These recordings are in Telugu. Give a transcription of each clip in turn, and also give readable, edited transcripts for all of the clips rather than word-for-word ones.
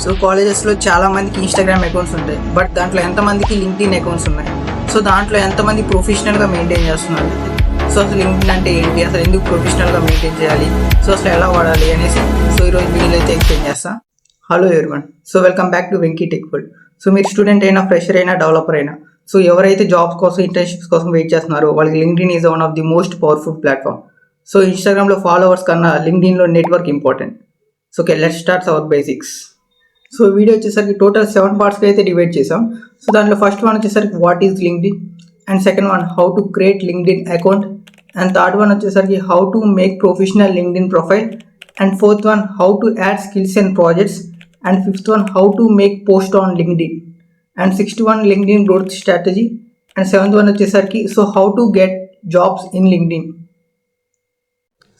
సో కాలేజెస్లో చాలా మందికి ఇన్స్టాగ్రామ్ అకౌంట్స్ ఉంటాయి, బట్ దాంట్లో ఎంతమందికి లింక్డ్ఇన్ అకౌంట్స్ ఉన్నాయి? సో దాంట్లో ఎంతమంది ప్రొఫెషనల్గా మెయింటైన్ చేస్తున్నారు? సో అసలు లింక్డ్ఇన్ అంటే ఏంటి, అసలు ఎందుకు ప్రొఫెషనల్గా మెయింటైన్ చేయాలి, సో అసలు ఎలా వాడాలి అనేసి సో ఈరోజు వీడియోలో అయితే ఎక్స్ప్లెయిన్ చేస్తాను. Hello everyone, so welcome back to Venky tech world. So మీరు స్టూడెంట్ అయినా, ఫ్రెషర్ అయినా, డెవలపర్ అయినా, సో ఎవరైతే జాబ్స్ కోసం, ఇంటర్న్షిప్స్ కోసం వెయిట్ చేస్తున్నారో వాళ్ళకి LinkedIn is one of the most powerful platform. So ఇన్స్టాగ్రామ్లో ఫాలోవర్స్ కన్నా లింక్డ్ఇన్లో network important. So okay, let's start our basics. So video వచ్చేసరికి టోటల్ 7 పార్ట్స్కి అయితే డివైడ్ చేసాం. సో దాంట్లో ఫస్ట్ వన్ వచ్చేసరికి what is LinkedIn, and second one how to create LinkedIn account, and third one వచ్చేసరికి how to make professional LinkedIn profile, and fourth one how to add skills and projects, and fifth one how to make post on LinkedIn, and sixth one LinkedIn growth strategy, and seventh one వచ్చేసరికి so how to get jobs in LinkedIn.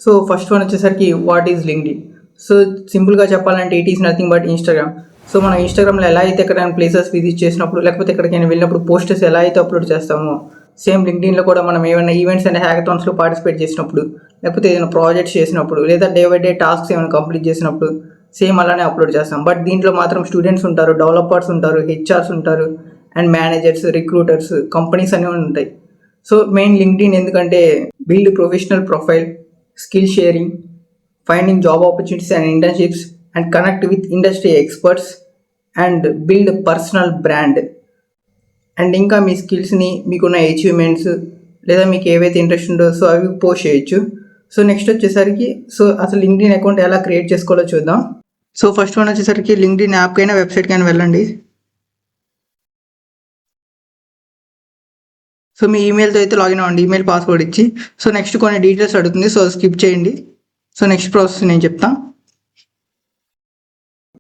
So first one వచ్చేసరికి వాట్ ఈజ్ లింక్డ్ఇన్. సో సింపుల్గా చెప్పాలంటే it is nothing but Instagram. So మనం ఇన్స్టాగ్రామ్లో ఎలా అయితే ఎక్కడైనా ప్లేసెస్ విజిట్ చేసినప్పుడు, లేకపోతే ఎక్కడికైనా వెళ్ళినప్పుడు పోస్టర్స్ ఎలా అయితే అప్లోడ్ చేస్తామో, సేమ్ లింక్డ్ఇన్లో కూడా మనం ఏమైనా ఈవెంట్స్ అండ్ హ్యాకథాన్స్లో పార్టిసిపేట్ చేసినప్పుడు, లేకపోతే ఏదైనా ప్రాజెక్ట్స్ చేసినప్పుడు, లేదా డే బై డే టాస్క్స్ ఏమైనా కంప్లీట్ చేసినప్పుడు సేమ్ అలానే అప్లోడ్ చేస్తాం. బట్ దీంట్లో మాత్రం స్టూడెంట్స్ ఉంటారు, డెవలపర్స్ ఉంటారు, హెచ్ఆర్స్ ఉంటారు, అండ్ మేనేజర్స్, రిక్రూటర్స్, కంపెనీస్ అనేవి ఉంటాయి. సో మెయిన్ లింక్డ్ఇన్ ఎందుకంటే build professional profile, skill sharing, finding job opportunities and internships, and connect with industry experts, and build personal brand. And ఇంకా మీ స్కిల్స్ని, మీకున్న అచీవ్మెంట్స్, లేదా మీకు ఏవైతే ఇంట్రెస్ట్ ఉందో సో అవి పోస్ట్ చేయొచ్చు. సో నెక్స్ట్ వచ్చేసరికి సో అసలు లింక్డ్ఇన్ అకౌంట్ ఎలా క్రియేట్ చేసుకోవాలో చూద్దాం. సో ఫస్ట్ వన్ వచ్చేసరికి లింక్డ్ఇన్ యాప్కైనా వెబ్సైట్కైనా వెళ్ళండి. సో మీ ఈమెయిల్తో అయితే లాగిన్ అవ్వండి, ఈమెయిల్ పాస్వర్డ్ ఇచ్చి. సో నెక్స్ట్ కొన్ని డీటెయిల్స్ అడుగుతుంది, సో స్కిప్ చేయండి. సో నెక్స్ట్ ప్రాసెస్ నేను చెప్తాను.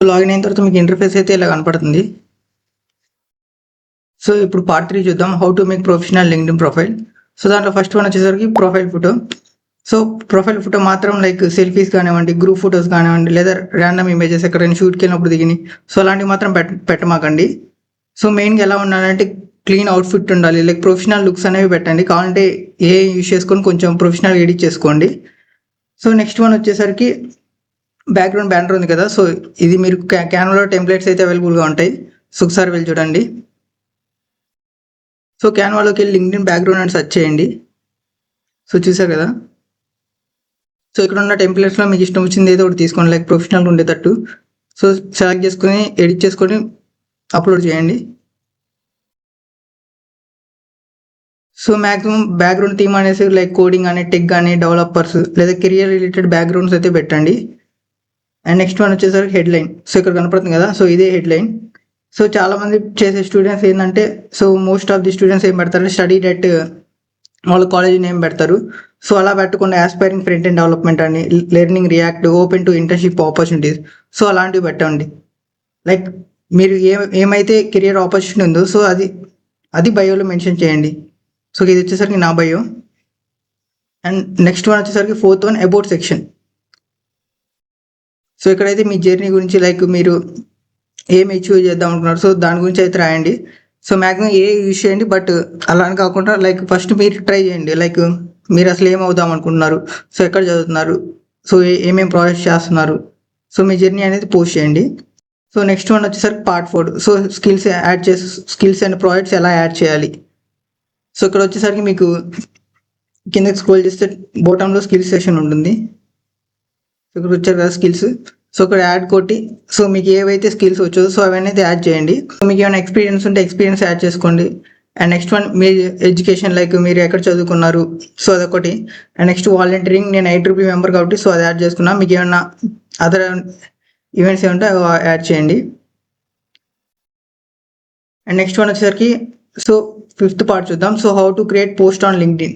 లాగిన్ అయిన తర్వాత మీకు ఇంటర్ఫేస్ అయితే ఇలా కనపడుతుంది. సో ఇప్పుడు పార్ట్ 3 చూద్దాం, how to make professional LinkedIn profile. So దాంట్లో ఫస్ట్ వన్ వచ్చేసరికి profile photo. So profile photo మాత్రం లైక్ సెల్ఫీస్ కానివ్వండి, గ్రూప్ ఫొటోస్ కానివ్వండి, లేదా ర్యాండమ్ ఇమేజెస్ ఎక్కడైనా షూట్కి వెళ్ళినప్పుడు దిగిని సో అలాంటివి మాత్రం పెట్టమాకండి. సో మెయిన్గా ఎలా ఉండాలంటే క్లీన్ అవుట్ఫిట్ ఉండాలి, లైక్ ప్రొఫెషనల్ లుక్స్ అనేవి పెట్టండి. కావాలంటే ఏ యూజ్ చేసుకొని కొంచెం ప్రొఫెషనల్ ఎడిట్ చేసుకోండి. సో నెక్స్ట్ వన్ వచ్చేసరికి బ్యాక్గ్రౌండ్ బ్యానర్ ఉంది కదా, సో ఇది మీరు క్యాన్వాలో టెంప్లెట్స్ అయితే అవైలబుల్గా ఉంటాయి. సో ఒకసారి వెళ్ళి చూడండి. సో క్యాన్వాలోకి వెళ్ళి లింక్డ్ఇన్ బ్యాక్గ్రౌండ్ అని సెర్చ్ చేయండి. సో చూసారు కదా. సో ఇక్కడ ఉన్న టెంప్లెట్స్లో మీకు ఇష్టం వచ్చింది ఏదో ఒకటి తీసుకోండి, లైక్ ప్రొఫెషనల్గా ఉండేటట్టు. సో సెలెక్ట్ చేసుకొని ఎడిట్ చేసుకొని అప్లోడ్ చేయండి. సో మ్యాక్సిమం బ్యాక్గ్రౌండ్ థీమ్ అనేసి లైక్ కోడింగ్ కానీ, టెక్ కానీ, డెవలపర్స్ లేదా కెరియర్ రిలేటెడ్ బ్యాక్గ్రౌండ్స్ అయితే పెట్టండి. అండ్ నెక్స్ట్ వన్ వచ్చేసరికి హెడ్లైన్. సో ఇక్కడ కనపడుతుంది కదా, సో ఇదే హెడ్లైన్. సో చాలామంది చేసే స్టూడెంట్స్ ఏంటంటే so most of the students ఏం పెడతారు, స్టడీ డెట్ వాళ్ళ కాలేజ్ నేమ్ పెడతారు. సో అలా పెట్టకుండా ఆస్పైరింగ్ ఫ్రంట్ అండ్ డెవలప్మెంట్ అని, learning react, open to internship opportunities, so అలాంటివి పెట్టండి. లైక్ మీరు ఏమైతే కెరియర్ ఆపర్చునిటీ ఉందో సో అది బయోలో మెన్షన్ చేయండి. సో ఇది వచ్చేసరికి నా బయో. అండ్ నెక్స్ట్ వన్ వచ్చేసరికి fourth one about section. So ఇక్కడైతే మీ జర్నీ గురించి, లైక్ మీరు ఏం అచీవ్ చేద్దాం అనుకున్నారు సో దాని గురించి అయితే రాయండి. సో మ్యాక్సిమం యూజ్ చేయండి, బట్ అలా అని కాకుండా లైక్ ఫస్ట్ మీరు ట్రై చేయండి, లైక్ మీరు అసలు ఏమవుదాం అనుకుంటున్నారు, సో ఎక్కడ చదువుతున్నారు, సో ఏమేమి ప్రాజెక్ట్స్ చేస్తున్నారు, సో మీ జర్నీ అనేది పోస్ట్ చేయండి. సో నెక్స్ట్ వన్ వచ్చేసరికి part 4. So skills and projects ఎలా యాడ్ చేయాలి. సో ఇక్కడ వచ్చేసరికి మీకు కిందకి స్క్రోల్ చేస్తే బాటంలో స్కిల్స్ సెక్షన్ ఉంటుంది. సో ఇక్కడ వచ్చారు కదా స్కిల్స్. సో ఇక్కడ యాడ్ కొట్టి సో మీకు ఏవైతే స్కిల్స్ వచ్చో సో అవన్నీ అయితే యాడ్ చేయండి. సో మీకు ఏమైనా ఎక్స్పీరియన్స్ ఉంటే ఎక్స్పీరియన్స్ యాడ్ చేసుకోండి. And next one me education, like మీరు ఎక్కడ చదువుకున్నారు సో అదొకటి. అండ్ నెక్స్ట్ వాలంటీరింగ్, నేను IEEE మెంబర్ కాబట్టి సో అది యాడ్ చేసుకున్నా. మీకు ఏమైనా అదర్ ఈవెంట్స్ ఏమంటే యాడ్ చేయండి. అండ్ నెక్స్ట్ వన్ వచ్చేసరికి సో 5th పార్ట్ చూద్దాం. So how to create post on LinkedIn.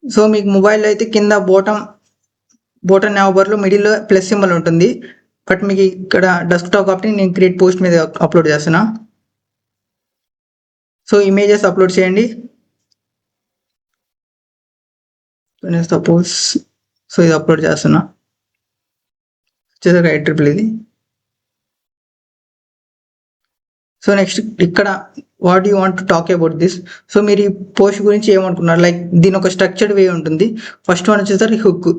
So మీకు మొబైల్లో అయితే కింద బోటన్ నావబర్లో మిడిల్లో ప్లస్ సింబల్ ఉంటుంది, బట్ మీకు ఇక్కడ డెస్క్టాప్ కాబట్టి నేను క్రియేట్ పోస్ట్ మీద అప్లోడ్ చేస్తున్నా. సో ఇమేజెస్ అప్లోడ్ చేయండి. సపోజ్ సో ఇది అప్లోడ్ చేస్తున్నా, వచ్చేసరికి IEEE ఇది. సో నెక్స్ట్ ఇక్కడ what you want to talk about this. So మీరు ఈ పోస్ట్ గురించి ఏమనుకున్నారు, లైక్ దీని ఒక స్ట్రక్చర్డ్ వే ఉంటుంది. ఫస్ట్ వన్ వచ్చేసరికి హుక్.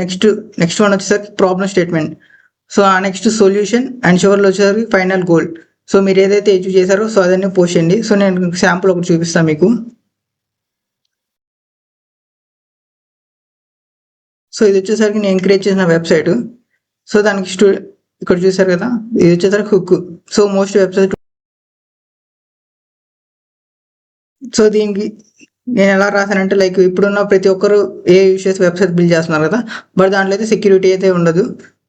నెక్స్ట్ వన్ వచ్చేసరికి ప్రాబ్లమ్ స్టేట్మెంట్. సో ఆ నెక్స్ట్ సొల్యూషన్ అండ్ చివరిలో వచ్చేసరికి ఫైనల్ గోల్. సో మీరు ఏదైతే అచీవ్ చేశారో సో అదన్నీ పోస్ట్ చేయండి. సో నేను శాంపుల్ ఒకటి చూపిస్తాను మీకు. సో ఇది వచ్చేసరికి నేను క్రియేట్ చేసిన వెబ్సైట్. సో దానికి ఇక్కడ చూసారు కదా, ఇది వచ్చేసరికి hook. So most website. So దీనికి నేను ఎలా రాశానంటే లైక్ ఇప్పుడున్న ప్రతి ఒక్కరు ఏ యూస్ చేసి వెబ్సైట్ బిల్డ్ చేస్తున్నారు కదా, బట్ దాంట్లో అయితే సెక్యూరిటీ అయితే ఉండదు.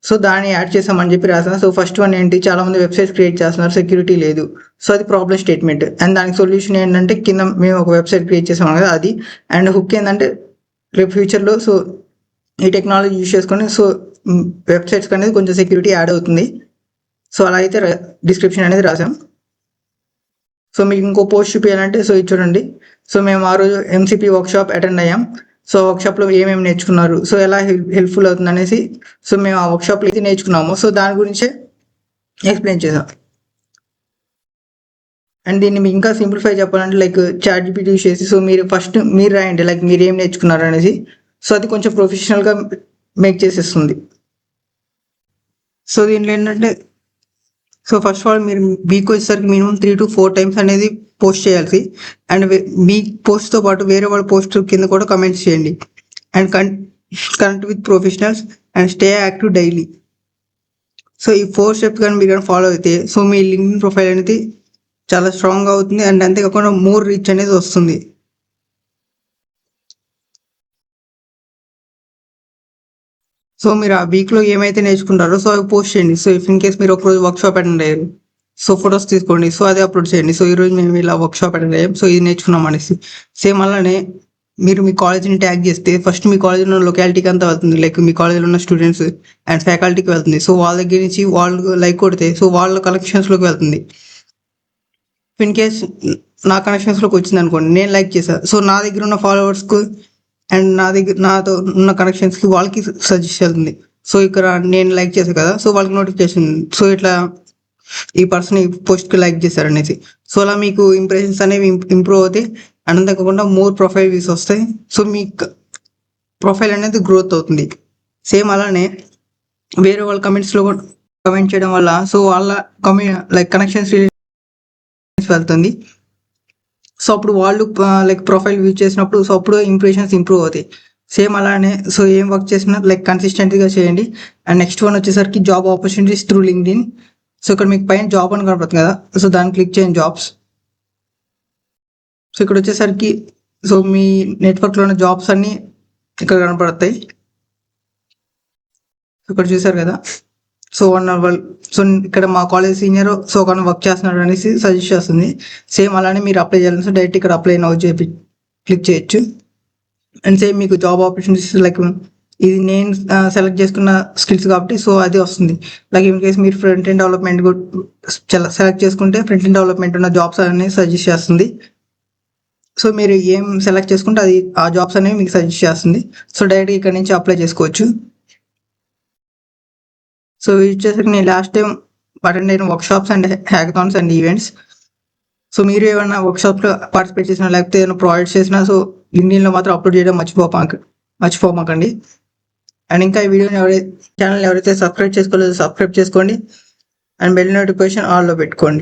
సో దాన్ని యాడ్ చేసామని చెప్పి రాసాను. సో ఫస్ట్ వన్ ఏంటి, చాలా మంది వెబ్సైట్స్ క్రియేట్ చేస్తున్నారు, సెక్యూరిటీ లేదు. సో అది ప్రాబ్లమ్ స్టేట్మెంట్. అండ్ దానికి సొల్యూషన్ ఏంటంటే కింద మేము ఒక వెబ్సైట్ క్రియేట్ చేసాం కదా అది. అండ్ హుక్ ఏంటంటే రేపు ఫ్యూచర్లో సో ఈ టెక్నాలజీ యూజ్ చేసుకొని సో వెబ్సైట్స్కి అనేది కొంచెం సెక్యూరిటీ యాడ్ అవుతుంది. సో అలా అయితే డిస్క్రిప్షన్ అనేది రాసాం. సో మీకు ఇంకో పోస్ట్ చూపించాలంటే సో ఇది చూడండి. సో మేము ఆ రోజు ఎంసీపీ వర్క్షాప్ అటెండ్ అయ్యాం. సో వర్క్షాప్లో ఏమేమి నేర్చుకున్నారు, సో ఎలా హెల్ప్ఫుల్ అవుతుంది అనేసి సో మేము ఆ వర్క్షాప్లో అయితే నేర్చుకున్నాము. సో దాని గురించే ఎక్స్ప్లెయిన్ చేసాం. అండ్ దీన్ని మీకు ఇంకా సింప్లిఫై చెప్పాలంటే లైక్ చాట్‌జీపీటీ యూస్ చేసి సో మీరు రాయండి లైక్ మీరు ఏం నేర్చుకున్నారు అనేసి. సో అది కొంచెం ప్రొఫెషనల్గా మేక్ చేసేస్తుంది. సో దీంట్లో ఏంటంటే సో ఫస్ట్ ఆఫ్ ఆల్ మీరు వీక్ వచ్చేసరికి మినిమం 3 to 4 టైమ్స్ అనేది పోస్ట్ చేయాల్సి. అండ్ మీ పోస్ట్తో పాటు వేరే వాళ్ళ పోస్ట్ కింద కూడా కమెంట్స్ చేయండి. And connect with professionals and stay active daily. So ఈ 4 స్టెప్స్ కానీ మీరు కానీ ఫాలో అయితే సో మీ లింక్డ్ఇన్ ప్రొఫైల్ అనేది చాలా స్ట్రాంగ్గా అవుతుంది. అండ్ అంతేకాకుండా మోర్ రీచ్ అనేది వస్తుంది. సో మీరు ఆ వీక్లో ఏమైతే నేర్చుకుంటారో సో అవి పోస్ట్ చేయండి. సో ఇఫ్ ఇన్ కేస్ మీరు ఒకరోజు వర్క్షాప్ అటెండ్ అయ్యారు, సో ఫొటోస్ తీసుకోండి. సో అదే అప్లోడ్ చేయండి. సో ఈరోజు మేము ఇలా వర్క్షాప్ అటెండ్ అయ్యాం, సో ఇది నేర్చుకున్నాం అనేసి. సేమ్ అలానే మీరు మీ కాలేజీని ట్యాగ్ చేస్తే ఫస్ట్ మీ కాలేజీలో ఉన్న లొకాలిటీకి అంతా వెళ్తుంది, లైక్ మీ కాలేజీలో ఉన్న స్టూడెంట్స్ అండ్ ఫ్యాకల్టీకి వెళ్తుంది. సో వాళ్ళ దగ్గర నుంచి వాళ్ళు లైక్ కొడితే సో వాళ్ళ కలెక్షన్స్లోకి వెళ్తుంది. ఇన్ కేస్ నా కనెక్షన్స్లోకి వచ్చింది అనుకోండి, నేను లైక్ చేశాను, సో నా దగ్గర ఉన్న ఫాలోవర్స్కు అండ్ నాతో ఉన్న కనెక్షన్స్కి వాళ్ళకి సజెస్ట్ అవుతుంది. సో ఇక్కడ నేను లైక్ చేశాను కదా, సో వాళ్ళకి నోటిఫికేషన్, సో ఇట్లా ఈ పర్సన్ ఈ పోస్ట్కి లైక్ చేశారు అనేసి. సో అలా మీకు ఇంప్రెషన్స్ అనేవి ఇంప్రూవ్ అవుతాయి. అండ్ అంతేకాకుండా మోర్ ప్రొఫైల్ వ్యూస్ వస్తాయి. సో మీ ప్రొఫైల్ అనేది గ్రోత్ అవుతుంది. సేమ్ అలానే వేరే వాళ్ళ కమెంట్స్లో కమెంట్ చేయడం వల్ల సో వాళ్ళ లైక్ కనెక్షన్స్ వెళ్తుంది. సో అప్పుడు వాళ్ళు లైక్ ప్రొఫైల్ వ్యూ చేసినప్పుడు సో అప్పుడు ఇంప్రెషన్స్ ఇంప్రూవ్ అవుతాయి. సేమ్ అలానే సో ఏం వర్క్ చేసినా లైక్ కన్సిస్టెంట్గా చేయండి. అండ్ నెక్స్ట్ వన్ వచ్చేసరికి job opportunities through LinkedIn. So ఇక్కడ మీకు పైన జాబ్ అని కనపడుతుంది కదా, సో దాన్ని క్లిక్ చేయండి జాబ్స్. సో ఇక్కడ వచ్చేసరికి సో మీ నెట్వర్క్లో ఉన్న జాబ్స్ అన్నీ ఇక్కడ కనపడతాయి. ఇక్కడ చూసారు కదా, సో సో ఇక్కడ మా కాలేజ్ సీనియర్ సో ఒక వర్క్ చేస్తున్నాడు అనేసి సజెస్ట్ చేస్తుంది. సేమ్ అలానే మీరు అప్లై చేయాలని సో డైరెక్ట్ ఇక్కడ అప్లై నౌ క్లిక్ చేయొచ్చు. అండ్ సేమ్ మీకు జాబ్ ఆపర్చునిటీస్ లైక్ ఇది నేను సెలెక్ట్ చేసుకున్న స్కిల్స్ కాబట్టి సో అది వస్తుంది. లైక్ ఇన్ కేస్ మీరు ఫ్రంట్ ఎండ్ డెవలప్మెంట్ సెలెక్ట్ చేసుకుంటే ఫ్రంట్ ఎండ్ డెవలప్మెంట్ ఉన్న జాబ్స్ అనేవి సజెస్ట్ చేస్తుంది. సో మీరు ఏం సెలెక్ట్ చేసుకుంటే అది ఆ జాబ్స్ అనేవి మీకు సజెస్ట్ చేస్తుంది. సో డైరెక్ట్ ఇక్కడ నుంచి అప్లై చేసుకోవచ్చు. సో ఇది వచ్చేసరికి నేను లాస్ట్ టైం అటెండ్ అయిన workshops and hackathons and events. So మీరు ఏమైనా వర్క్షాప్లో పార్టిసిపేట్ చేసినా లేకపోతే ఏమైనా ప్రాజెక్ట్స్ చేసినా సో లింక్డ్ఇన్లో మాత్రం అప్లోడ్ చేయడం మర్చిపోమాకండి. అండ్ ఇంకా ఈ వీడియోని ఛానల్ ఎవరైతే సబ్స్క్రైబ్ చేసుకోలేదో సబ్స్క్రైబ్ చేసుకోండి. అండ్ బెల్ నోటిఫికేషన్ ఆల్లో పెట్టుకోండి.